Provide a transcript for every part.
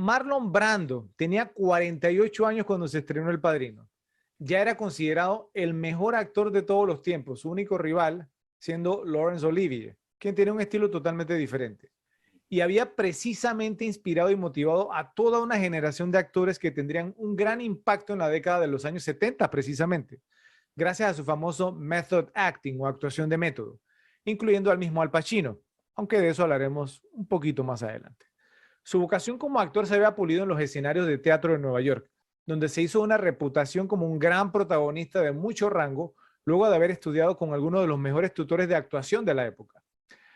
Marlon Brando tenía 48 años cuando se estrenó El Padrino. Ya era considerado el mejor actor de todos los tiempos, su único rival siendo Laurence Olivier, quien tiene un estilo totalmente diferente. Y había precisamente inspirado y motivado a toda una generación de actores que tendrían un gran impacto en la década de los años 70 precisamente, gracias a su famoso method acting o actuación de método, incluyendo al mismo Al Pacino, aunque de eso hablaremos un poquito más adelante. Su vocación como actor se había pulido en los escenarios de teatro de Nueva York, donde se hizo una reputación como un gran protagonista de mucho rango, luego de haber estudiado con algunos de los mejores tutores de actuación de la época.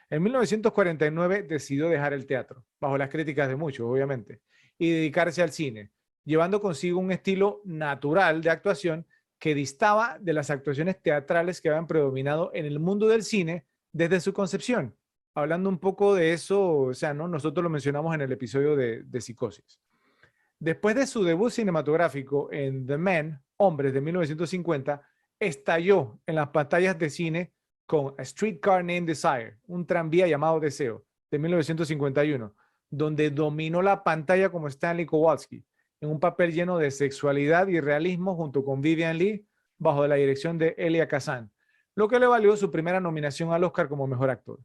En 1949 decidió dejar el teatro, bajo las críticas de muchos, obviamente, y dedicarse al cine, llevando consigo un estilo natural de actuación que distaba de las actuaciones teatrales que habían predominado en el mundo del cine desde su concepción. Hablando un poco de eso, o sea, ¿no? Nosotros lo mencionamos en el episodio de Psicosis. Después de su debut cinematográfico en The Men, Hombres de 1950, estalló en las pantallas de cine con A Streetcar Named Desire, un tranvía llamado Deseo, de 1951, donde dominó la pantalla como Stanley Kowalski, en un papel lleno de sexualidad y realismo junto con Vivian Leigh, bajo la dirección de Elia Kazan, lo que le valió su primera nominación al Oscar como mejor actor.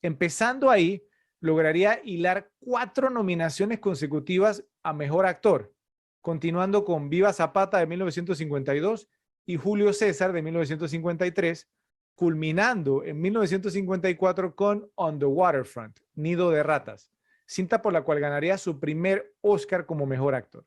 Empezando ahí, lograría hilar 4 nominaciones consecutivas a Mejor Actor, continuando con Viva Zapata de 1952 y Julio César de 1953, culminando en 1954 con On the Waterfront, Nido de Ratas, cinta por la cual ganaría su primer Oscar como Mejor Actor.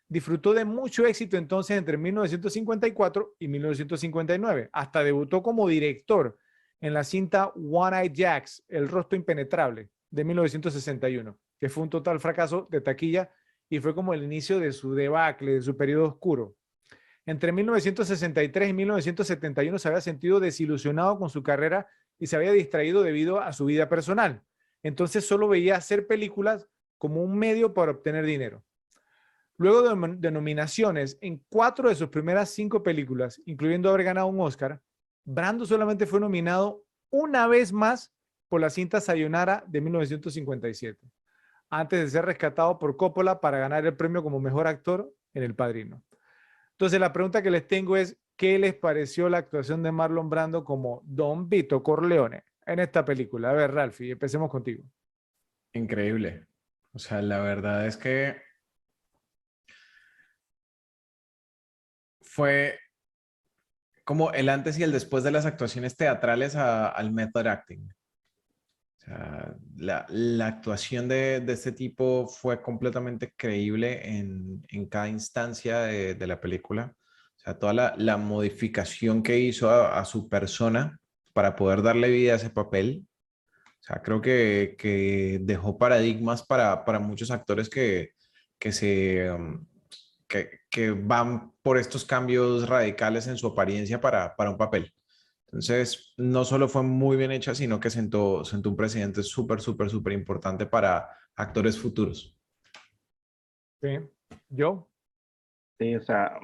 Disfrutó de mucho éxito entonces entre 1954 y 1959, hasta debutó como director en la cinta One-Eyed Jacks, El rostro impenetrable, de 1961, que fue un total fracaso de taquilla y fue como el inicio de su debacle, de su periodo oscuro. Entre 1963 y 1971 se había sentido desilusionado con su carrera y se había distraído debido a su vida personal. Entonces solo veía hacer películas como un medio para obtener dinero. Luego de nominaciones en 4 de sus primeras 5 películas, incluyendo haber ganado un Oscar, Brando solamente fue nominado una vez más por la cinta Sayonara de 1957, antes de ser rescatado por Coppola para ganar el premio como mejor actor en El Padrino. Entonces la pregunta que les tengo es, ¿qué les pareció la actuación de Marlon Brando como Don Vito Corleone en esta película? A ver, Ralphie, empecemos contigo. Increíble. O sea, la verdad es que fue como el antes y el después de las actuaciones teatrales al method acting. O sea, la actuación de este tipo fue completamente creíble en cada instancia de la película. O sea, toda la modificación que hizo a su persona para poder darle vida a ese papel. O sea, creo que dejó paradigmas para muchos actores que se, que van por estos cambios radicales en su apariencia para un papel. Entonces, no solo fue muy bien hecha, sino que sentó un precedente súper, súper, súper importante para actores futuros. ¿Sí? ¿Yo? Sí, o sea,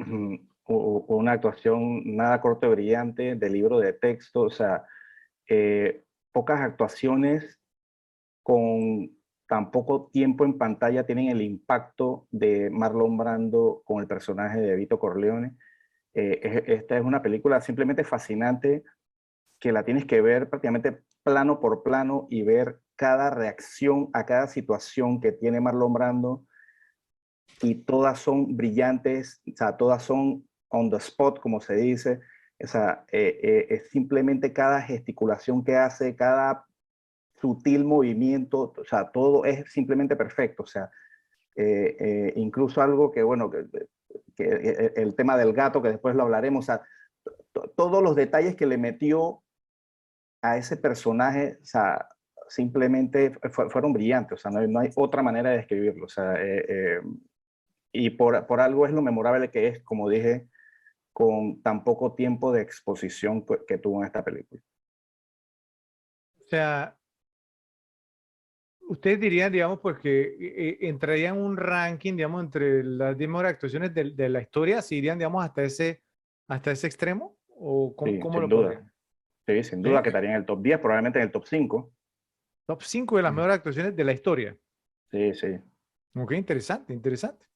una actuación nada corto y brillante de libro de texto, o sea, pocas actuaciones con tan poco tiempo en pantalla tienen el impacto de Marlon Brando con el personaje de Vito Corleone. Esta es una película simplemente fascinante que la tienes que ver prácticamente plano por plano y ver cada reacción a cada situación que tiene Marlon Brando, y todas son brillantes, o sea, todas son on the spot, como se dice. O sea, es simplemente cada gesticulación que hace, cada sutil movimiento, o sea, todo es simplemente perfecto. O sea, incluso algo que, bueno, que el tema del gato, que después lo hablaremos, o sea, todos los detalles que le metió a ese personaje, o sea, simplemente fueron brillantes. O sea, no hay otra manera de describirlo. O sea, y por algo es lo memorable que es, como dije, con tan poco tiempo de exposición que tuvo en esta película. O sea, ustedes dirían, digamos, pues que entrarían un ranking, digamos, entre las 10 mejores actuaciones de la historia, si irían, digamos, hasta ese extremo, o cómo, Sí, cómo sin lo duda. pondrían. Sí, sin ¿Sí? duda que estaría en el top 10, probablemente en el top 5. Top 5 de las mejores actuaciones de la historia. Sí, sí. Ok, interesante, interesante.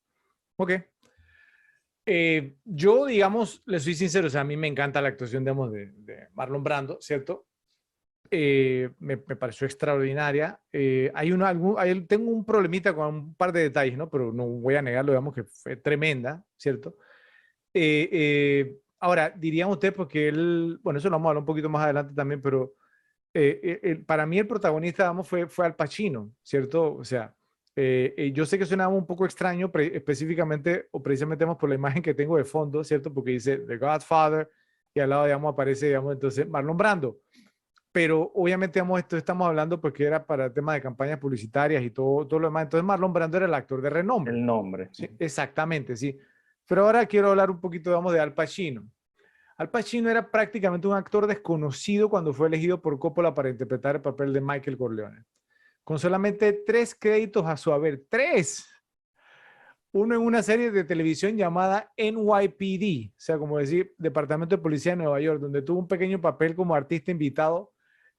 Ok. Yo, digamos, le soy sincero, o sea, a mí me encanta la actuación, digamos, de Marlon Brando, ¿cierto? Me pareció extraordinaria. Tengo un problemita con un par de detalles, ¿no? Pero no voy a negarlo, digamos que fue tremenda, ¿cierto? Ahora, dirían ustedes, porque él, bueno, eso lo vamos a hablar un poquito más adelante también, pero para mí el protagonista, digamos, fue Al Pacino, ¿cierto? O sea, yo sé que suena un poco extraño, específicamente o precisamente digamos, por la imagen que tengo de fondo, ¿cierto? Porque dice The Godfather y al lado, digamos, aparece, digamos, entonces Marlon Brando. Pero obviamente, digamos, esto estamos hablando porque era para temas de campañas publicitarias y todo lo demás. Entonces Marlon Brando era el actor de renombre. El nombre. Sí, exactamente, sí. Pero ahora quiero hablar un poquito, digamos, de Al Pacino. Al Pacino era prácticamente un actor desconocido cuando fue elegido por Coppola para interpretar el papel de Michael Corleone. Con solamente 3 créditos a su haber, 3. Uno en una serie de televisión llamada NYPD, o sea, como decir, Departamento de Policía de Nueva York, donde tuvo un pequeño papel como artista invitado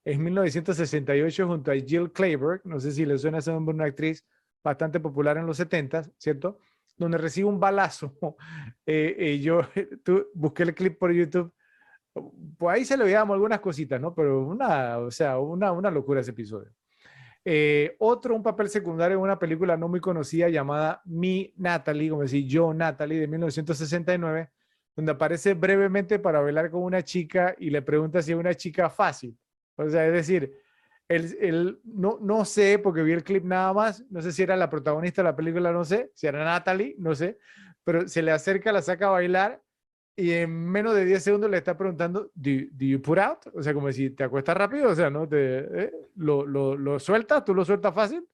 en 1968 junto a Jill Clayburgh, no sé si le suena ese nombre, una actriz bastante popular en los 70, ¿cierto? Donde recibe un balazo. Busqué el clip por YouTube, pues ahí se le veíamos algunas cositas, ¿no? Pero una locura ese episodio. Un papel secundario en una película no muy conocida llamada Me, Natalie, como decir yo, Natalie, de 1969, donde aparece brevemente para bailar con una chica y le pregunta si es una chica fácil. O sea, es decir, no sé, porque vi el clip nada más, no sé si era la protagonista de la película, no sé, si era Natalie, no sé, pero se le acerca, la saca a bailar y en menos de 10 segundos le está preguntando, do you put out? O sea, como si te acuestas rápido, o sea, ¿no? Lo sueltas, tú lo sueltas fácil.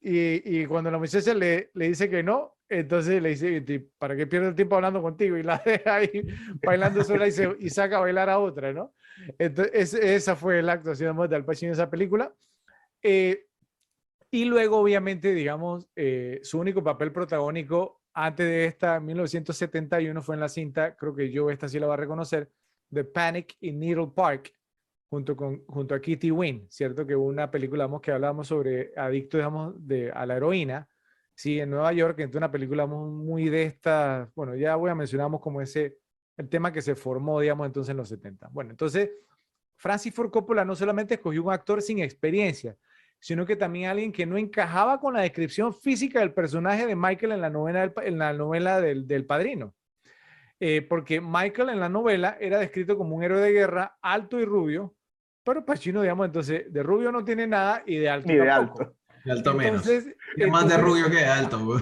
Y cuando la muchacha le dice que no, entonces le dice, ¿para qué pierdo el tiempo hablando contigo? Y la deja ahí bailando sola y saca a bailar a otra, ¿no? Entonces, esa fue la actuación de Al Pacino en esa película. Y luego, obviamente, digamos, su único papel protagónico antes de esta, en 1971, fue en la cinta, creo que yo esta sí la va a reconocer, The Panic in Needle Park, junto a Kitty Wynn, ¿cierto? Que una película que hablábamos sobre adictos, digamos, a la heroína, sí, en Nueva York, entonces una película muy de esta, bueno, ya voy a mencionamos como el tema que se formó, digamos, entonces en los 70. Bueno, entonces, Francis Ford Coppola no solamente escogió un actor sin experiencia, sino que también alguien que no encajaba con la descripción física del personaje de Michael en la novela del Padrino. Porque Michael en la novela era descrito como un héroe de guerra, alto y rubio, pero Pacino, digamos, entonces, de rubio no tiene nada y de alto Ni de tampoco. alto. De alto menos. Entonces, Tiene más de rubio que de alto, güey.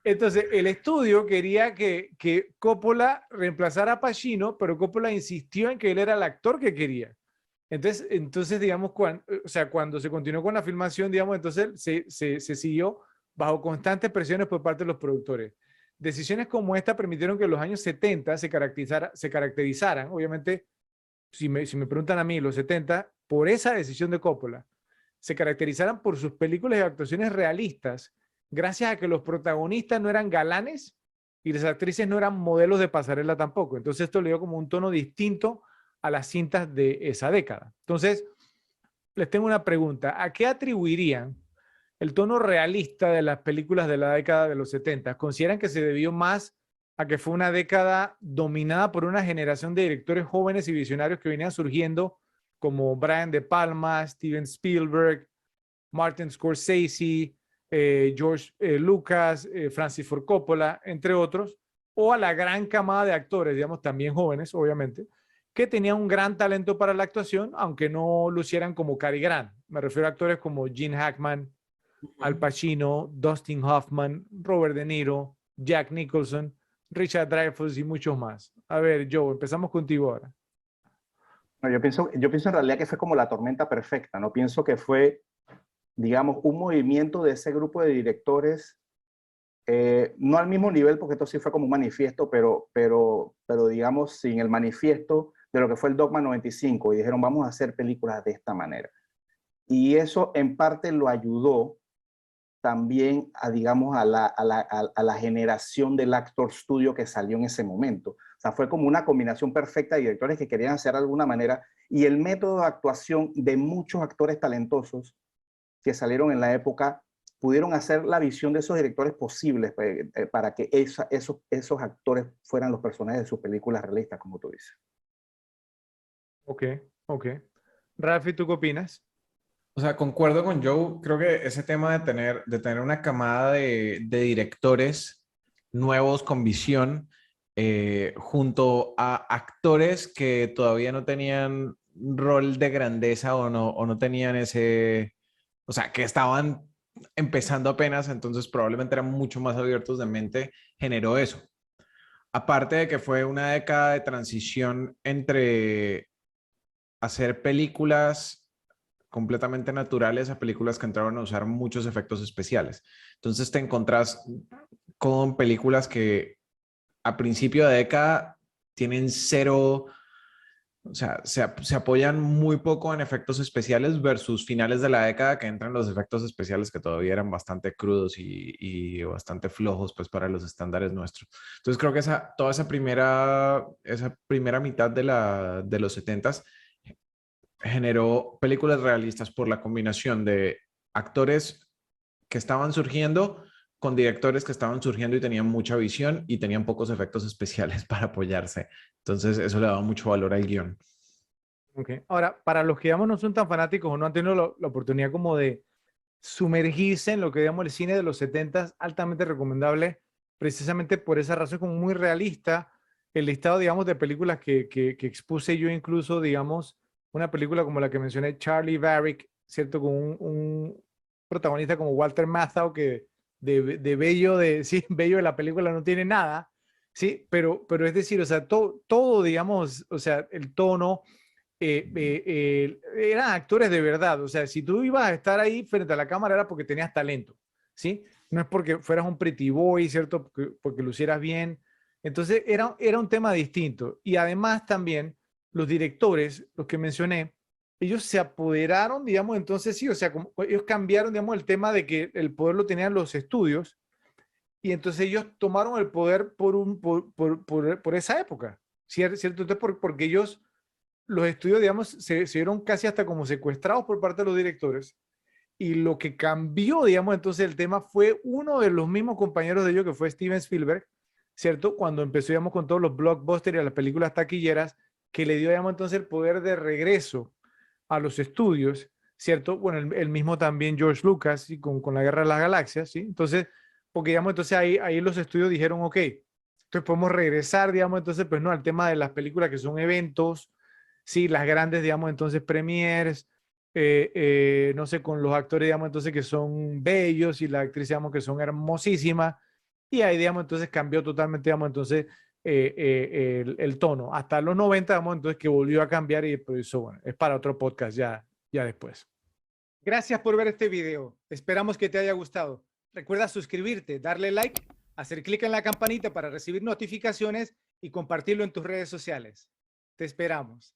entonces, el estudio quería que Coppola reemplazara a Pacino, pero Coppola insistió en que él era el actor que quería. Entonces digamos, cuando se continuó con la filmación, digamos, entonces se siguió bajo constantes presiones por parte de los productores. Decisiones como esta permitieron que en los años 70 se caracterizaran, obviamente, si me preguntan a mí, los 70, por esa decisión de Coppola, se caracterizaran por sus películas y actuaciones realistas, gracias a que los protagonistas no eran galanes y las actrices no eran modelos de pasarela tampoco. Entonces esto le dio como un tono distinto a las cintas de esa década. Entonces, les tengo una pregunta. ¿A qué atribuirían el tono realista de las películas de la década de los 70? ¿Consideran que se debió más a que fue una década dominada por una generación de directores jóvenes y visionarios que venían surgiendo como Brian De Palma, Steven Spielberg, Martin Scorsese, George Lucas, Francis Ford Coppola, entre otros, o a la gran camada de actores, digamos, también jóvenes, obviamente, que tenían un gran talento para la actuación, aunque no lucieran como Cary Grant? Me refiero a actores como Gene Hackman, Al Pacino, Dustin Hoffman, Robert De Niro, Jack Nicholson, Richard Dreyfuss y muchos más. A ver, Joe, empezamos contigo ahora. No, yo pienso en realidad que fue como la tormenta perfecta, ¿no? Pienso que fue, digamos, un movimiento de ese grupo de directores, no al mismo nivel, porque esto sí fue como un manifiesto, pero digamos, sin el manifiesto de lo que fue el Dogma 95, y dijeron, vamos a hacer películas de esta manera. Y eso en parte lo ayudó también a, digamos, a la generación del Actor Studio que salió en ese momento. O sea, fue como una combinación perfecta de directores que querían hacer de alguna manera, y el método de actuación de muchos actores talentosos que salieron en la época pudieron hacer la visión de esos directores posibles para que esos actores fueran los personajes de sus películas realistas, como tú dices. Ok, ok. Rafi, ¿tú qué opinas? O sea, concuerdo con Joe. Creo que ese tema de tener una camada de directores nuevos con visión, junto a actores que todavía no tenían rol de grandeza o no tenían ese, o sea, que estaban empezando apenas, entonces probablemente eran mucho más abiertos de mente, generó eso. Aparte de que fue una década de transición entre hacer películas completamente naturales a películas que entraron a usar muchos efectos especiales. Entonces te encontrás con películas que a principio de década tienen cero, o sea, se apoyan muy poco en efectos especiales versus finales de la década que entran los efectos especiales que todavía eran bastante crudos y bastante flojos pues para los estándares nuestros. Entonces creo que toda esa primera mitad de los 70s generó películas realistas por la combinación de actores que estaban surgiendo con directores que estaban surgiendo y tenían mucha visión y tenían pocos efectos especiales para apoyarse. Entonces eso le daba mucho valor al guión. Okay. Ahora, para los que digamos no son tan fanáticos o no han tenido la oportunidad como de sumergirse en lo que digamos el cine de los 70, altamente recomendable, precisamente por esa razón, como muy realista, el listado, digamos, de películas que expuse yo, incluso, digamos, una película como la que mencioné, Charlie Varick, ¿cierto? Con un protagonista como Walter Matthau, que de bello, sí, bello de la película no tiene nada, ¿sí? Pero es decir, o sea, todo, digamos, o sea, el tono, eran actores de verdad. O sea, si tú ibas a estar ahí frente a la cámara era porque tenías talento, ¿sí? No es porque fueras un pretty boy, ¿cierto? Porque lucieras bien. Entonces era un tema distinto. Y además también los directores, los que mencioné, ellos se apoderaron, digamos, entonces sí, o sea, como, ellos cambiaron, digamos, el tema de que el poder lo tenían los estudios y entonces ellos tomaron el poder por esa época, ¿cierto? Entonces, porque ellos los estudios, digamos, se vieron casi hasta como secuestrados por parte de los directores. Y lo que cambió, digamos, entonces el tema fue uno de los mismos compañeros de ellos, que fue Steven Spielberg, ¿cierto? Cuando empezó, digamos, con todos los blockbusters y las películas taquilleras, que le dio, digamos, entonces el poder de regreso a los estudios, ¿cierto? Bueno, el mismo también George Lucas, ¿sí? Con la Guerra de las Galaxias, ¿sí? Entonces, porque, digamos, entonces ahí los estudios dijeron, ok, entonces podemos regresar, digamos, entonces, pues no, al tema de las películas que son eventos, sí, las grandes, digamos, entonces, premieres, no sé, con los actores, digamos, entonces, que son bellos y las actrices, digamos, que son hermosísimas. Y ahí, digamos, entonces cambió totalmente, digamos, entonces, el tono. Hasta los 90, digamos, entonces, que volvió a cambiar y por eso, bueno, es para otro podcast ya después. Gracias por ver este video. Esperamos que te haya gustado. Recuerda suscribirte, darle like, hacer clic en la campanita para recibir notificaciones y compartirlo en tus redes sociales. Te esperamos.